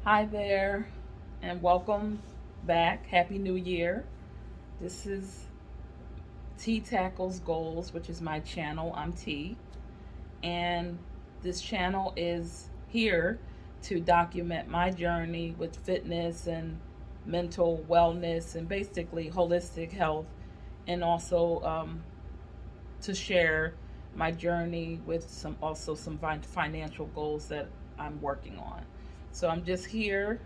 Hi there, and welcome back. Happy New Year. This is T Tackles Goals, which is my channel. I'm T, and this channel is here to document my journey with fitness and mental wellness and basically holistic health, and also to share my journey with some financial goals that I'm working on. So I'm just here.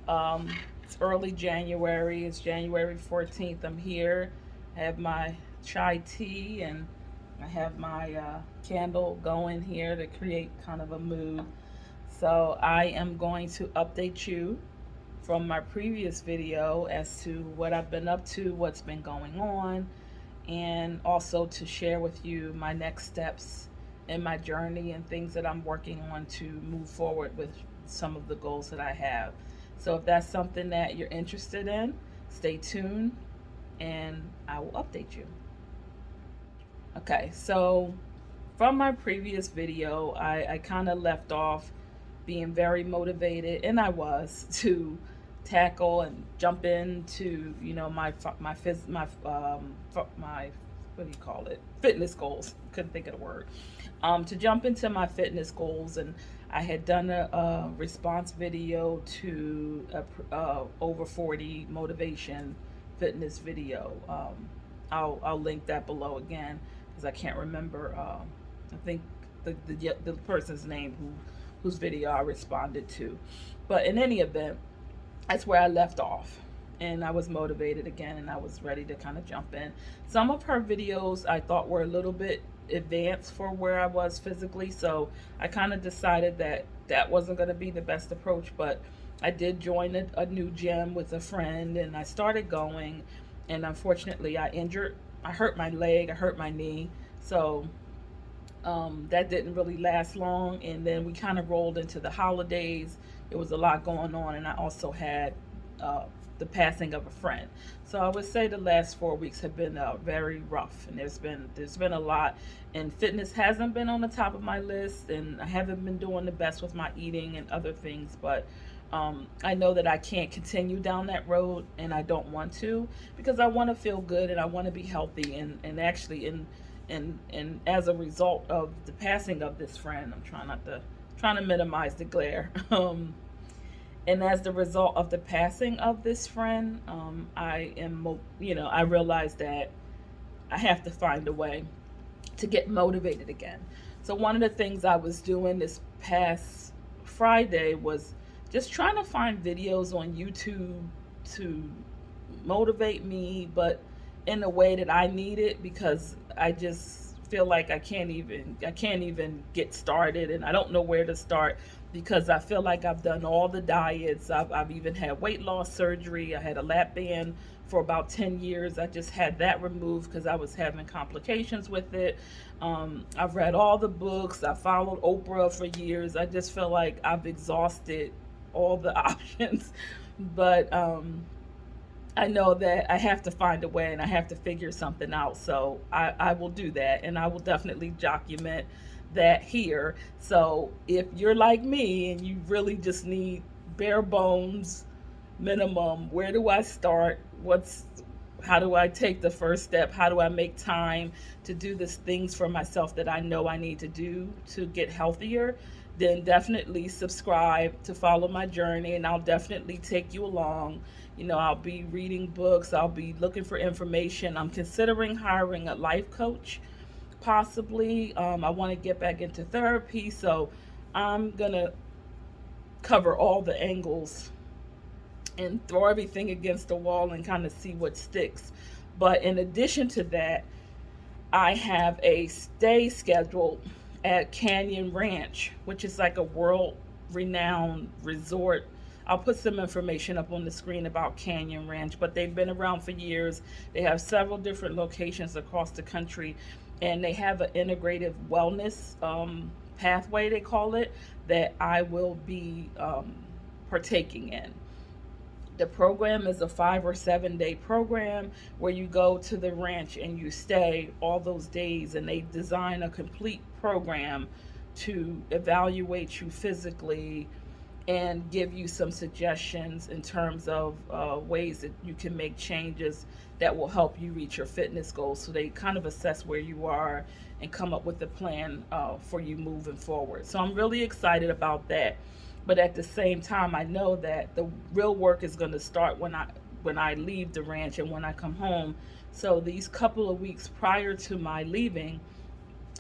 It's early January. It's January 14th. I'm here. I have my chai tea and I have my candle going here to create kind of a mood. So I am going to update you from my previous video as to what I've been up to, what's been going on, and also to share with you my next steps in my journey and things that I'm working on to move forward with some of the goals that I have. So if that's something that you're interested in, stay tuned and I will update you. Okay, so from my previous video, I kind of left off being very motivated, and I was to tackle and jump into my what do you call it, fitness goals. Couldn't think of the word. To jump into my fitness goals, and I had done a response video to a over 40 motivation fitness video. I'll link that below again because I can't remember. I think the person's name whose video I responded to. But in any event, that's where I left off. And I was motivated again and I was ready to kind of jump in. Some of her videos I thought were a little bit advanced for where I was physically. So I kind of decided that that wasn't going to be the best approach. But I did join a new gym with a friend and I started going. And unfortunately, I hurt my leg, I hurt my knee. So that didn't really last long, and then we kind of rolled into the holidays. There was a lot going on, and I also had the passing of a friend. So I would say the last 4 weeks have been very rough, and there's been a lot. And fitness hasn't been on the top of my list, and I haven't been doing the best with my eating and other things. But I know that I can't continue down that road, and I don't want to because I want to feel good and I want to be healthy. And actually, and as a result of the passing of this friend, I'm trying to minimize the glare. And as the result of the passing of this friend, I realized that I have to find a way to get motivated again. So one of the things I was doing this past Friday was just trying to find videos on YouTube to motivate me, but in a way that I need it, because I just feel like I can't even get started, and I don't know where to start because I feel like I've done all the diets. I've even had weight loss surgery. I had a lap band for about 10 years. I just had that removed because I was having complications with it. I've read all the books. I followed Oprah for years. I just feel like I've exhausted all the options. But I know that I have to find a way and I have to figure something out. So I will do that, and I will definitely document that here. So if you're like me and you really just need bare bones minimum, where do I start? How do I take the first step? How do I make time to do the things for myself that I know I need to do to get healthier? Then definitely subscribe to follow my journey, and I'll definitely take you along. I'll be reading books, I'll be looking for information. I'm considering hiring a life coach, possibly. I want to get back into therapy, so I'm gonna cover all the angles and throw everything against the wall and kind of see what sticks. But in addition to that, I have a stay scheduled at Canyon Ranch, which is like a world renowned resort. I'll put some information up on the screen about Canyon Ranch, but they've been around for years. They have several different locations across the country, and they have an integrative wellness pathway, they call it, that I will be partaking in. The program is a 5 or 7 day program where you go to the ranch and you stay all those days, and they design a complete program to evaluate you physically, and give you some suggestions in terms of ways that you can make changes that will help you reach your fitness goals. So they kind of assess where you are and come up with a plan for you moving forward. So I'm really excited about that. But at the same time, I know that the real work is going to start when I leave the ranch and when I come home. So these couple of weeks prior to my leaving,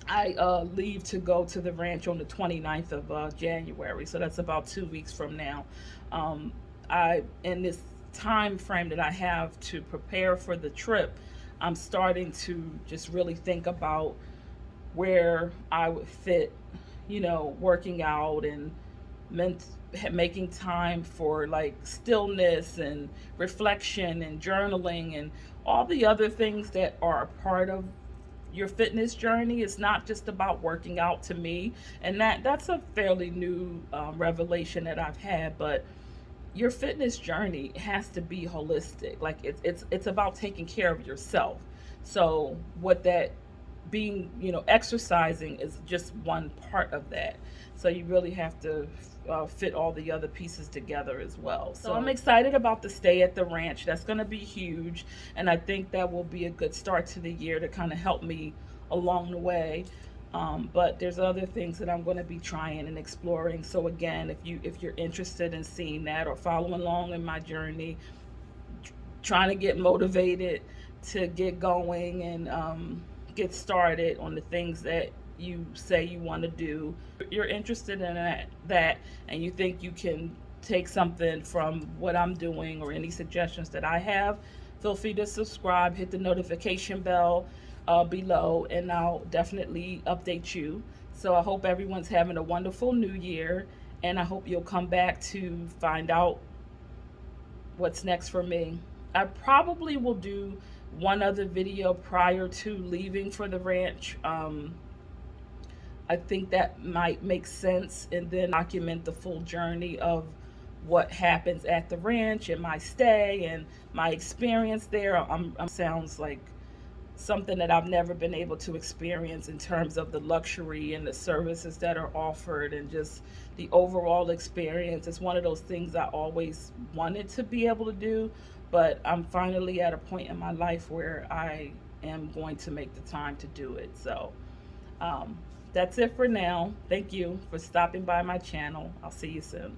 I leave to go to the ranch on the 29th of January. So that's about 2 weeks from now. I in this time frame that I have to prepare for the trip, I'm starting to just really think about where I would fit, working out and meant making time for like stillness and reflection and journaling and all the other things that are a part of your fitness journey. It's not just about working out to me, and that's a fairly new revelation that I've had. But your fitness journey has to be holistic. Like it's about taking care of yourself. So what that being, exercising is just one part of that. So you really have to fit all the other pieces together as well. So I'm excited about the stay at the ranch. That's going to be huge, and I think that will be a good start to the year to kind of help me along the way. But there's other things that I'm going to be trying and exploring. So again, if you're interested in seeing that or following along in my journey, trying to get motivated to get going and get started on the things that you say you want to do, you're interested in that and you think you can take something from what I'm doing or any suggestions that I have, feel free to subscribe, hit the notification bell below, and I'll definitely update you. So I hope everyone's having a wonderful new year, and I hope you'll come back to find out what's next for me. I probably will do one other video prior to leaving for the ranch. I think that might make sense, and then document the full journey of what happens at the ranch and my stay and my experience there. Sounds like something that I've never been able to experience in terms of the luxury and the services that are offered and just the overall experience. It's one of those things I always wanted to be able to do, but I'm finally at a point in my life where I am going to make the time to do it. So that's it for now. Thank you for stopping by my channel. I'll see you soon.